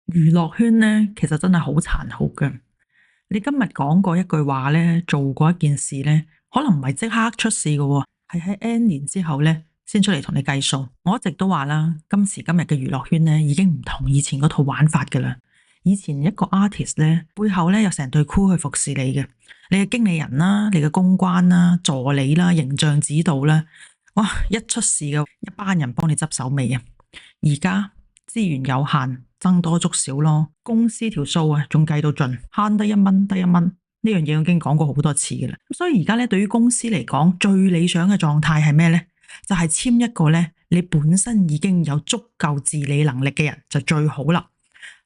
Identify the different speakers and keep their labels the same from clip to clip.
Speaker 1: 娛樂圈咧，其實真係好殘酷嘅。你今日講過一句話咧，做過一件事咧，可能唔係即刻出事嘅喎，係喺 N 年之後咧，先出嚟同你計數。我一直都話啦，今時今日嘅娛樂圈咧，已經唔同以前嗰套玩法㗎啦。以前一個 artist 咧，背後咧有成隊 crew 去服侍你嘅，你嘅經理人啦，你嘅公關啦、助理啦、形象指導啦，哇！一出事嘅一班人幫你執手尾啊！而家資源有限，僧多粥少咯。公司條數啊，仲計到盡，慳得一蚊得一蚊。呢樣嘢我已經講過好多次嘅啦。所以而家咧，對於公司嚟講，最理想嘅狀態係咩呢？就係簽一個咧，你本身已經有足夠自理能力嘅人就最好啦。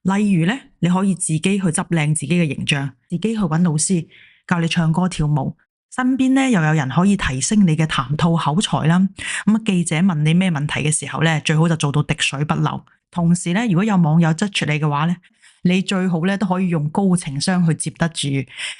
Speaker 1: 例如咧，你可以自己去執靚自己嘅形象，自己去揾老師教你唱歌跳舞。身邊咧又有人可以提升你嘅談吐口才啦。咁記者問你咩問題嘅時候咧，最好就做到滴水不漏。同時咧，如果有網友質住你嘅話咧，你最好咧都可以用高情商去接得住。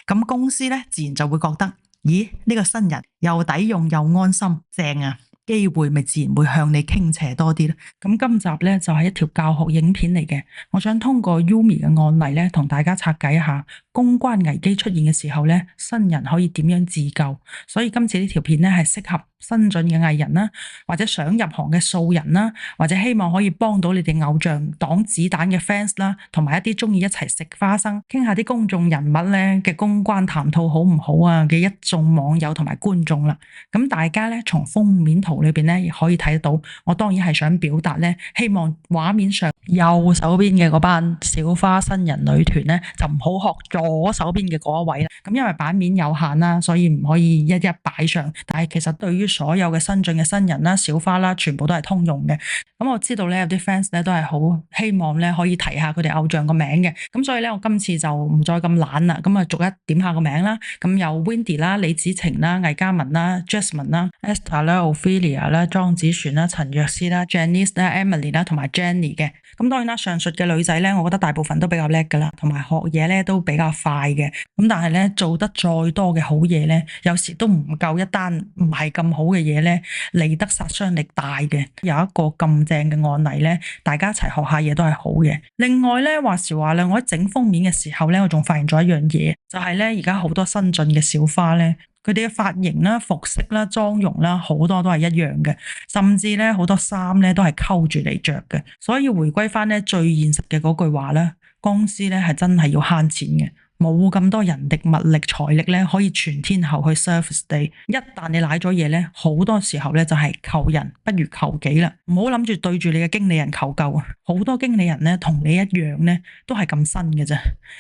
Speaker 1: 咁公司咧自然就會覺得，咦，呢個新人又抵用又安心，正啊！機會咪自然會向你傾斜多啲咯。咁今集咧就係一條教學影片嚟嘅，我想通過 Yumi 嘅案例咧，同大家拆解一下公關危機出現嘅時候咧，新人可以點樣自救。所以今次呢條片咧係適合新進嘅藝人啦，或者想入行嘅素人啦，或者希望可以幫到你哋偶像擋子彈嘅 fans 啦，同埋一啲中意一齊食花生、傾下啲公眾人物咧嘅公關談吐好唔好啊嘅一眾網友同埋觀眾啦。咁大家咧從封面圖裏邊咧亦可以睇到，我當然係想表達咧，希望畫面上右手邊嘅嗰班小花新人女團咧就唔好學左手邊嘅嗰一位啦。咁因為版面有限啦，所以唔可以一一擺上。但係其實對於所有嘅新進嘅新人啦、小花啦，全部都係通用嘅。咁我知道咧有啲 fans 咧都係好希望咧可以提下佢哋偶像個名嘅。咁所以咧我今次就唔再咁懶啦，咁啊逐一點下個名啦。咁有 Wendy 啦、李子晴啦、魏嘉文啦、Jasmine 啦、Esther 啦、Ophelia 啦、莊子璇啦、陳若思啦、Janice 啦、Emily 啦同埋 Jenny 嘅。咁當然啦，上述嘅女仔咧，我覺得大部分都比較叻噶啦，同埋學嘢咧都比較快嘅。咁但係咧做得再多嘅好嘢咧，有時都唔夠一單唔係咁好嘅嘢咧嚟得殺傷力大嘅。有一個咁正嘅案例咧，大家一齊學下嘢都係好嘅。另外咧話時話咧，我喺整封面嘅時候咧，我仲發現咗一樣嘢，就係咧而家好多新進嘅小花咧，佢哋嘅髮型啦、服飾啦、妝容啦，好多都係一樣嘅，甚至咧好多衫咧都係溝住嚟着嘅。所以回歸翻咧最現實嘅嗰句話咧，公司咧係真係要慳錢嘅。冇咁多人力物力財力咧，可以全天候去 service 你。一旦你賴咗嘢咧，好多時候咧就係求人不如求己啦。唔好諗住對住你嘅經理人求救啊！好多經理人咧同你一樣咧，都係咁新嘅啫，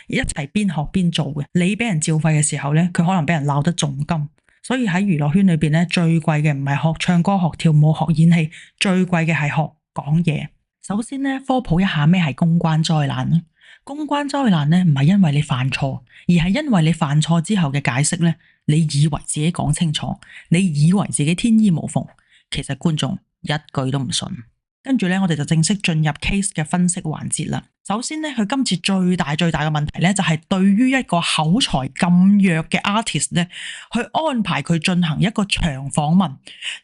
Speaker 1: 一齊邊學邊做嘅。你俾人照肺嘅時候咧，佢可能俾人鬧得重金。所以喺娛樂圈裏邊咧，最貴嘅唔係學唱歌、學跳舞、學演戲，最貴嘅係學講嘢。首先咧，科普一下咩係公關災難。公關災難咧，唔係因為你犯錯，而係因為你犯錯之後嘅解釋咧，你以為自己講清楚，你以為自己天衣無縫，其實觀眾一句都唔信。跟住咧，我哋就正式進入 case 嘅分析環節啦。首先咧，佢今次最大嘅問題咧，就係對於一個口才咁弱嘅 artist 咧，去安排佢進行一個長訪問，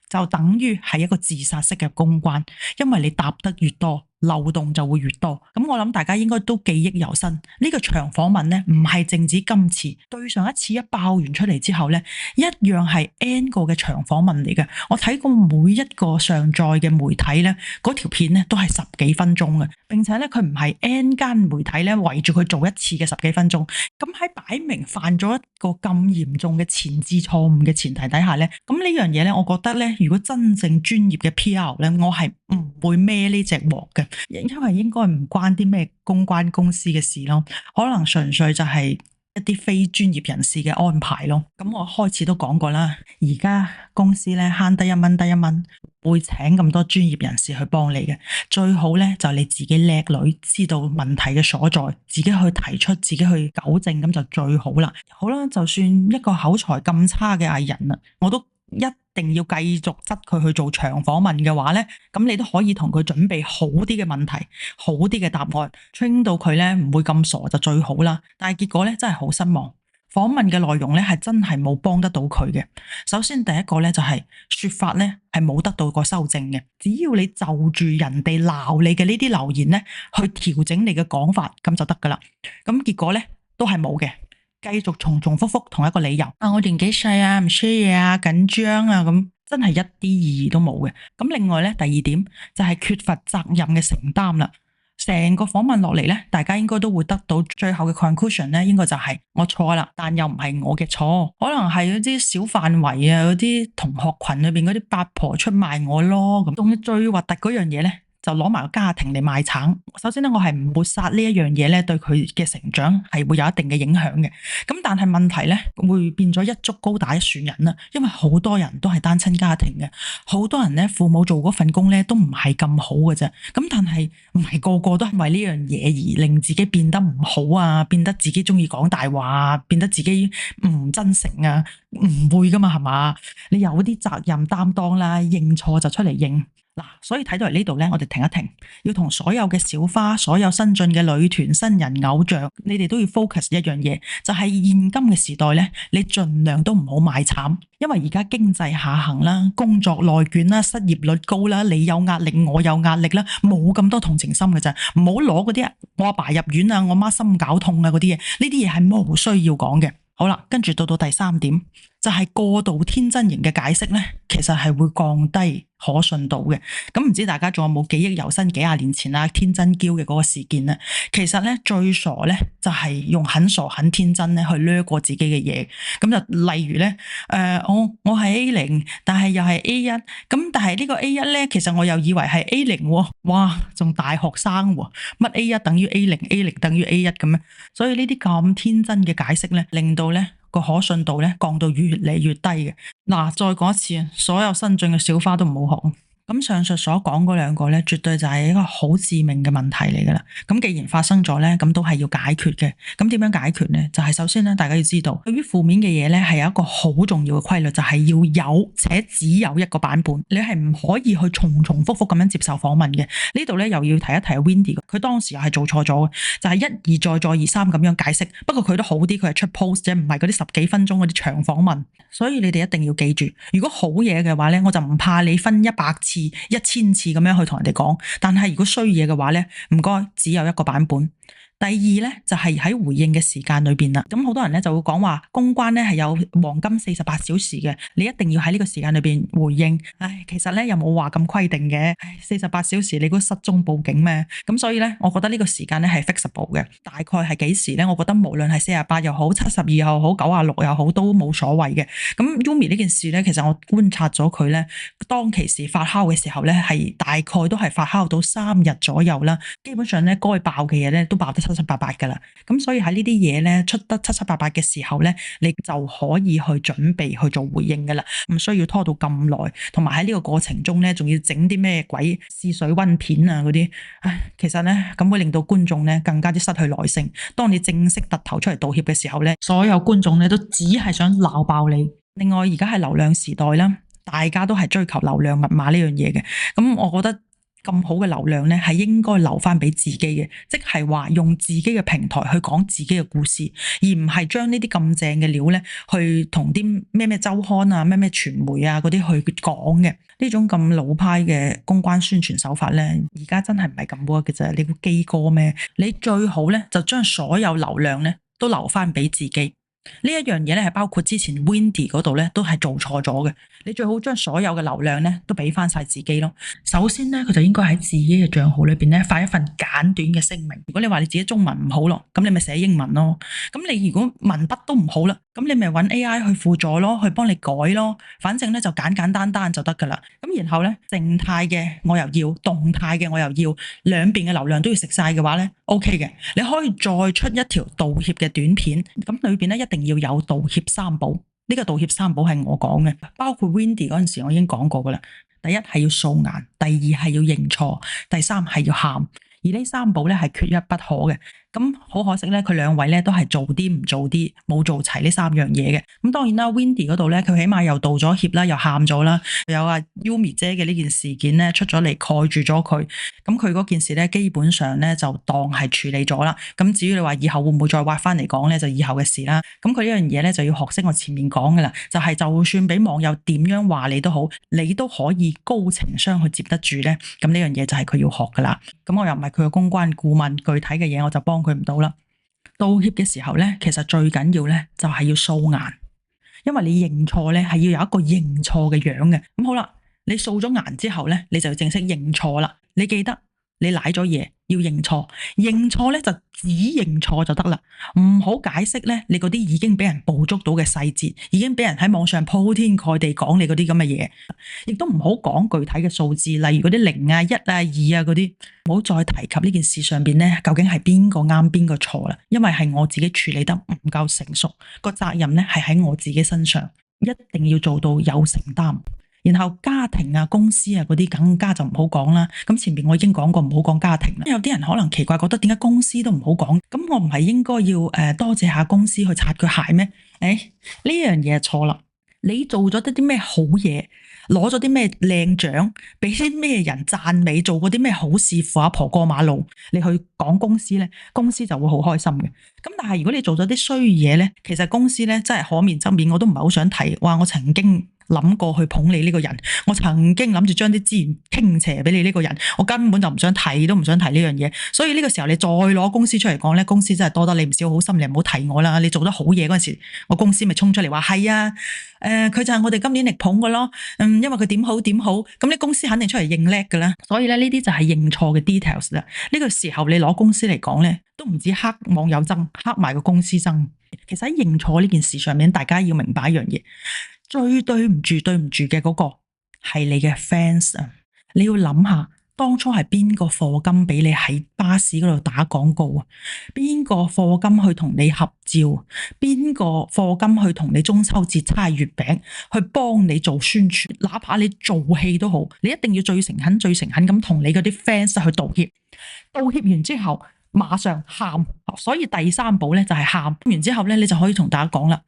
Speaker 1: 就等於係一個自殺式嘅公關，因為你答得越多，漏洞就會越多。咁我諗大家應該都記憶猶新。呢個長訪問咧，唔係淨止今次，對上一次一爆完出嚟之後咧，一樣係 N 個嘅長訪問嚟嘅。我睇過每一個上載嘅媒體咧，嗰條片咧都係10幾分鐘嘅，並且咧佢唔係 N 間媒體咧圍住佢做一次嘅10幾分鐘。咁喺擺明犯咗一個咁嚴重嘅前置錯誤嘅前提底下咧，咁呢樣嘢咧，我覺得咧，如果真正專業嘅 PR 咧，我係唔會孭呢隻鑊嘅，因為應該唔關啲咩公關公司嘅事咯，可能純粹就係一啲非專業人士嘅安排咯。咁我開始都講過啦，而家公司咧慳得一蚊得一蚊，會請咁多專業人士去幫你嘅。最好咧就你自己叻女，知道問題嘅所在，自己去提出，自己去糾正，咁就最好啦。好啦，就算一個口才咁差嘅藝人啦，我都一定要繼續質佢去做長訪問嘅話咧，咁你都可以同佢準備好啲嘅問題，好啲嘅答案，train到佢咧唔會咁傻就最好啦。但係結果咧真係好失望，訪問嘅內容咧係真係冇幫得到佢嘅。首先第一個咧就係說法咧係冇得到個修正嘅，只要你就住人哋鬧你嘅呢啲留言咧去調整你嘅講法咁就得噶啦。咁結果咧都係冇嘅，繼續重重複複同一個理由啊，我年紀細啊，唔 share 嘢啊，緊張啊，咁真係一啲意義都冇嘅。咁另外咧第二點就係缺乏責任嘅承擔啦。成個訪問落嚟咧，大家應該都會得到最後嘅 conclusion 咧，應該就係我錯啦，但又唔係我嘅錯，可能係嗰啲小範圍啊，嗰啲同學群裏邊嗰啲八婆出賣我咯。咁仲要最核突嗰樣嘢咧，就攞埋個家庭嚟賣橙。首先咧，我係唔抹殺呢一樣嘢咧，對佢嘅成長係會有一定嘅影響嘅。咁但係問題咧，會變咗一竹篙打一船人啦。因為好多人都係單親家庭嘅，好多人咧父母做嗰份工咧都唔係咁好嘅啫。咁但係唔係個個都係為呢樣嘢而令自己變得唔好啊，變得自己中意講大話啊，變得自己唔真誠啊，唔會噶嘛，係嘛？你有啲責任擔當啦，認錯就出嚟認。嗱，所以睇到嚟呢度咧，我哋停一停，要同所有嘅小花、所有新進嘅女團、新人偶像，你哋都要 focus 一樣嘢，就係現今嘅時代咧，你盡量都唔好賣慘，因為而家經濟下行啦，工作內捲啦，失業率高啦，你有壓力，我有壓力啦，冇咁多同情心嘅咋，唔好攞嗰啲我阿爸入院啊，我媽心絞痛啊嗰啲嘢，呢啲嘢係冇需要講嘅。好啦，跟住到第三點，就係過度天真型嘅解釋咧，其實係會降低可信度嘅。咁唔知大家仲有冇記憶猶新幾廿年前啦，天真嬌嘅嗰個事件咧？其實咧最傻咧就係用很傻很天真咧去掠過自己嘅嘢。咁就例如咧，我係 A0，但係又係 A1，咁但係呢個 A1咧，其實我又以為係 A0，哇，仲大學生喎，乜 A1 等於 A0，A0 等於 A1咁樣。所以呢啲咁天真嘅解釋咧，令到咧個可信度咧降到越嚟越低嘅。嗱，再講一次，所有新進嘅小花都唔好學。咁上述所講嗰兩個咧，絕對就係一個好致命嘅問題嚟噶啦。咁既然發生咗咧，咁都係要解決嘅。咁點樣解決咧？就係首先咧，大家要知道，對於負面嘅嘢咧，係有一個好重要嘅規律，就係要有且只有一個版本，你係唔可以去重重複複咁樣接受訪問嘅。呢度咧又要提一提 Wendy，佢當時又係做錯咗嘅，就係一而再再而三咁樣解釋。不過佢都好啲，佢係出 post 啫，唔係嗰啲十幾分鐘嗰啲長訪問。所以你哋一定要記住，如果好嘢嘅話咧，我就唔怕你分100次、1000次咁樣去同人哋講。但係如果衰嘢嘅話咧，唔該，只有一個版本。第二咧就係喺回應嘅時間裏邊啦，咁好多人咧就會講話公關咧係有黃金48小時嘅，你一定要喺呢個時間裏邊回應。其實咧又冇話咁規定嘅，48小時你估失蹤報警咩？咁所以咧，我覺得呢個時間咧係 fixable 嘅，大概係幾時咧？我覺得無論係48又好、72又好、96又好都冇所謂嘅。咁 Yumi 呢件事咧，其實我觀察咗佢咧，當其時發酵嘅時候咧，係大概都係發酵到3日左右啦。基本上咧該爆嘅嘢咧都爆得七七八八噶啦，咁所以喺呢啲嘢咧出得七七八八嘅時候咧，你就可以去準備去做回應噶啦，唔需要拖到咁耐。同埋喺呢個過程中咧，仲要整啲咩鬼試水溫片啊嗰啲，其實咧咁會令到觀眾咧更加之失去耐性。當你正式突頭出嚟道歉嘅時候咧，所有觀眾咧都只係想鬧爆你。另外而家係流量時代啦，大家都係追求流量密碼呢樣嘢嘅，咁我覺得咁好嘅流量咧，係應該留翻俾自己嘅，即係話用自己嘅平台去講自己嘅故事，而唔係將呢啲咁正嘅料咧，去同啲咩周刊啊、咩傳媒啊嗰啲去講嘅。呢種咁老派嘅公關宣傳手法咧，而家真係唔係咁 work 嘅啫。你估基哥咩？你最好咧就將所有流量咧都留翻俾自己。呢一樣嘢咧係包括之前 Wendy 嗰度咧都係做錯咗嘅，你最好將所有嘅流量咧都俾翻晒自己咯。首先咧佢就應該喺自己嘅賬號裏邊咧發一份簡短嘅聲明。如果你話你自己中文唔好咯，咁你咪寫英文咯。咁你如果文筆都唔好啦，咁你咪揾 AI 去輔助咯，去幫你改咯。反正咧就簡簡單單就得噶啦。咁然後咧靜態嘅我又要，動態嘅我又要，兩邊嘅流量都要食晒嘅話咧 OK 嘅，你可以再出一條道歉嘅短片。咁裏邊咧一定要有道歉三寶。呢個道歉三寶係我講嘅，包括 Wendy 嗰陣時我已經講過噶啦。第一係要素顏，第二係要認錯，第三係要喊。而呢三寶咧係缺一不可嘅。咁好可惜咧，佢兩位咧都係做啲唔做啲，冇做齊呢三樣嘢嘅。咁當然啦，Wendy 嗰度咧，佢起碼又道咗歉啦，又喊咗啦，有阿 Yumi 姐嘅呢件事件咧出咗嚟蓋住咗佢。咁佢嗰件事咧，基本上咧就當係處理咗啦。咁至於你話以後會唔會再挖翻嚟講咧，就以後嘅事啦。咁佢呢樣嘢咧就要學識我前面講嘅啦，就係就算俾網友點樣話你都好，你都可以高情商去接得住咧。咁呢樣嘢就係佢要學噶啦。咁我又唔係佢嘅公關顧問，具體嘅嘢我就幫佢唔到啦。道歉嘅時候咧，其實最緊要咧就係要素顏，因為你認錯咧係要有一個認錯嘅樣嘅。咁好啦，你素咗顏之後咧，你就要正式認錯啦。你記得你賴咗嘢要認錯，認錯咧就只認錯就得啦，唔好解釋咧你嗰啲已經俾人捕捉到嘅細節，已經俾人喺網上鋪天蓋地講你嗰啲咁嘅嘢，亦都唔好講具體嘅數字，例如嗰啲0啊、1啊、2啊嗰啲，唔好再提及呢件事上邊咧究竟係邊個啱邊個錯啦，因為係我自己處理得唔夠成熟，個責任咧係喺我自己身上，一定要做到有承擔。然後家庭啊、公司啊嗰啲更加就唔好講啦。咁前面我已經講過唔好講家庭啦。有啲人可能奇怪，覺得點解公司都唔好講？咁我唔係應該要多謝下公司去擦佢鞋咩？呢樣嘢錯啦。你做咗啲咩好嘢，攞咗啲咩靚獎，俾啲咩人讚美，做過啲咩好事，扶阿婆過馬路，你去講公司咧，公司就會好開心嘅。咁但係如果你做咗啲衰嘢咧，其實公司咧真係可免則免，我都唔係好想提。話我曾經諗過去捧你呢個人，我曾經諗住將啲資源傾斜俾你呢個人，我根本就唔想提，都唔想提呢樣嘢。所以呢個時候你再攞公司出嚟講咧，公司真係多得你唔少好心，你唔好提我啦。你做得好嘢嗰陣時，我公司咪衝出嚟話係啊，佢就係我哋今年力捧嘅咯。因為佢點好點好，咁你公司肯定出嚟認叻㗎啦。所以咧呢啲就係認錯嘅 details 啦。呢個時候你攞公司嚟講咧，都唔止黑網友憎，黑埋個公司憎。其實喺認錯呢件事上面，大家要明白一樣嘢。最對唔住嘅嗰個係你嘅 fans 啊！你要諗下，當初係邊個課金俾你喺巴士嗰度打廣告啊？邊個課金去同你合照？邊個課金去同你中秋節叉月餅？去幫你做宣傳？哪怕你做戲都好，你一定要最誠懇咁同你嗰啲 fans 去道歉。道歉完之後，馬上喊，所以第三步咧就係喊完之後咧，你就可以同大家講啦。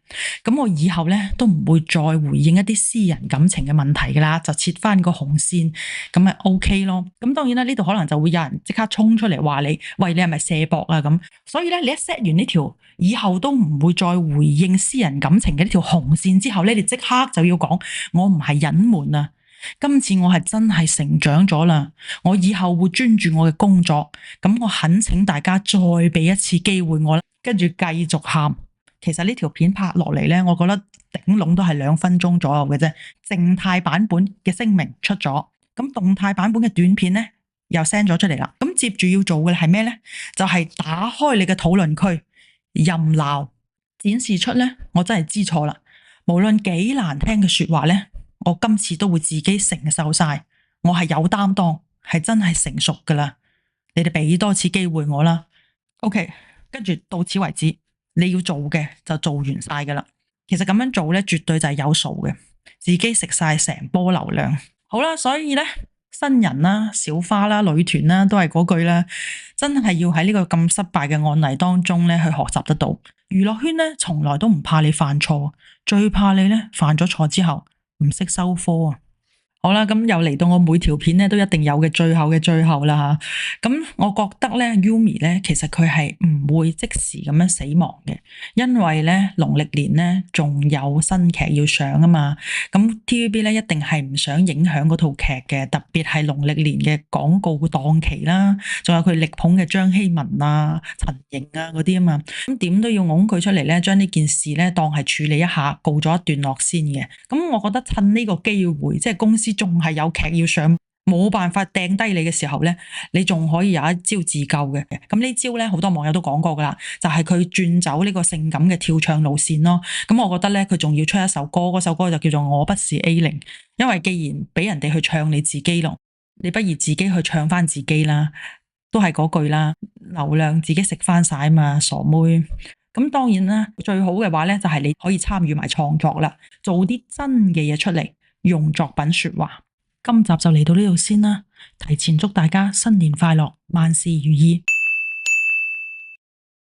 Speaker 1: 咁我以後咧都唔會再回應一啲私人感情嘅問題噶啦，就切翻個紅線，咁咪 OK 咯。咁當然啦，呢度可能就會有人即刻衝出嚟話你，喂，你係咪卸膊啊？咁所以咧，你一 set 完呢條以後都唔會再回應私人感情嘅呢條紅線之後咧，你即刻就要講，我唔係隱瞞啊。今次我係真係成長咗啦，我以後會專注我嘅工作，咁我懇請大家再俾一次機會我啦，跟住繼續喊。其實呢條片拍落嚟呢，我覺得頂籠都係2分鐘左右嘅啫。靜態版本嘅聲明出咗，咁動態版本嘅短片呢又 send 咗出嚟啦。咁接住要做嘅係咩呢？就係打開你嘅討論區，任鬧，展示出呢，我真係知錯啦。無論幾難聽嘅說話呢，我今次都會自己承受晒，我係有擔當，係真係成熟噶啦。你哋俾多次機會我啦。OK， 跟住到此為止，你要做嘅就做完晒噶啦。其實咁樣做咧，絕對就係有數嘅，自己食晒成波流量。好啦，所以咧，新人啦、小花啦、女團啦，都係嗰句啦，真係要喺呢個咁失敗嘅案例當中咧，去學習得到。娛樂圈咧，從來都唔怕你犯錯，最怕你咧犯咗錯之後唔識收科啊！好啦，咁又嚟到我每條片咧都一定有嘅最後嘅最後啦吓。咁我覺得咧 Yumi 咧，其實佢係唔會即時咁樣死亡嘅，因為咧農曆年咧仲有新劇要上啊嘛。咁 TVB 咧一定係唔想影響嗰套劇嘅，特別係農曆年嘅廣告檔期啦，仲有佢力捧嘅張希文啊、陳瑩啊嗰啲啊嘛。咁點都要拱佢出嚟咧，將呢件事咧當係處理一下，告咗一段落先嘅。咁我覺得趁呢個機會，即係公司仲係有劇要上，冇辦法掟低你嘅時候咧，你仲可以有一招自救嘅。咁呢招咧，好多網友都講過噶啦，就係佢轉走呢個性感嘅跳唱路線咯。咁我覺得咧，佢仲要出一首歌，嗰首歌就叫做《我不是 A0》，因為既然俾人哋去唱你自己咯，你不如自己去唱翻自己啦，都係嗰句啦，流量自己食翻晒嘛，傻妹。咁當然啦，最好嘅話咧，就係你可以參與埋創作啦，做啲真嘅嘢出嚟。用作品說話，今集就嚟到呢度先啦，提前祝大家新年快樂，萬事如意。